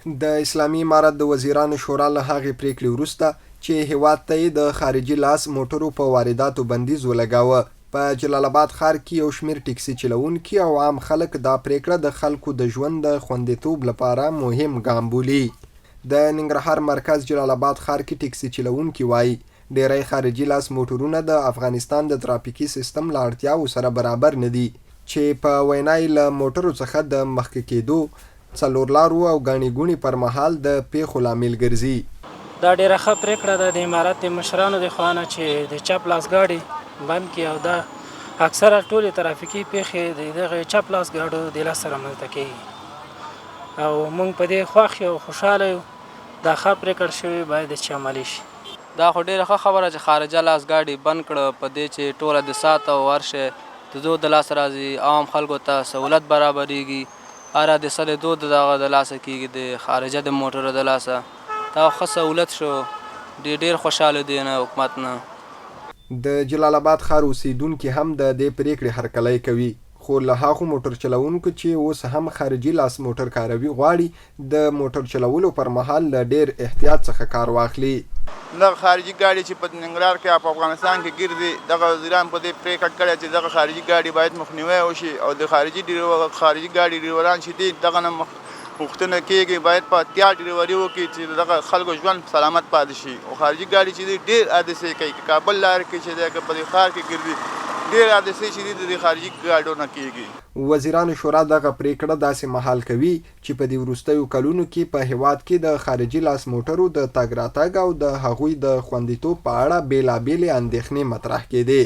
د اسلامي امارت د وزیرانو شورا له هغې پریکړې وروسته چې هیواد ته یې د خارجي لاس موټرو په وارداتو بندیز ولګاوه، په جلال آباد ښار کې یو شمېر ټکسي چلوونکي او عام خلک دا پریکړه د خلکو د ژوند د خوندیتوب لپاره مهم ګام بولي. د ننګرهار مرکز جلال آباد ښار کې ټکسي چلوونکي وایي ډیری خارجي لاس موټرونه د افغانستان د ترافیکي سیستم له اړتیاوو سره برابر نه دي، چې په وینا یې له موټرو څخه د مخکې کېدو، څلور لارو او ګڼې ګوڼې پر مهال د پیښو لامل ګرځي. دا ډیره ښه پریکړه ده د امارت د مشرانو د خوا نه چې د چپ لاس ګاډي بند کړي، او دا اکثره ټولې ترافیکي پیښې د دغه چپ لاس ګاډو د لاسه رامنځته کېږي، او موږ په دې خوښ یو خوشحاله یو. دا ښه پریکړه شوې باید چې عملي شي. دا خو ډیره ښه خبره چې خارجه لاس ګاډي بند کړه، په دې چې ټوله د ساعت او ورشه د دو د لاسه راځي، عام خلکو ته سهولت برابرېږي. هر حادثه د دو دغه د لاسه کېږي، د خارجه د موټرو د لاسه. دا ښه سهولت شو، ډېر خوشحاله دي نه حکومت نه. د جلال آباد ښار اوسیدونکي هم د دې پریکړې هرکلی کوي، خو له هغو موټر چلوونکو چې اوس هم خارجي لاس موټر کاروي غواړي د موټر چلولو پر مهال له ډېر احتیاط څخه کار واخلي. دغه خارجي ګاډي چې په ننګرهار کې په افغانستان کې ګرځي، دغه وزیران په دې پریکړه کړې چې دغه خارجي ګاډي باید مخنیوی وشي، او د خارجي ګاډي ډریوران چې دي دغه نه غوښتنه کېږي باید په احتیاط ډریوري وکړي چې دغه خلکو ژوند سلامت پاتې شي. او خارجي ګاډي چې دي ډېر حادثې کوي، کابل لارې کې چې دی په دې ښار کې ګرځي ډېر حادثې چې دي د خارجي ګاډو نه کېږي. وزیرانو شورا دغه پریکړه داسې مهال کوي چې په دې وروستیو کلونو کې په هیواد کې د خارجي لاس موټرو د تګ راتګ او د هغوی د خوندیتوب په اړه بېلابېلې اندېښنې مطرح کېدې.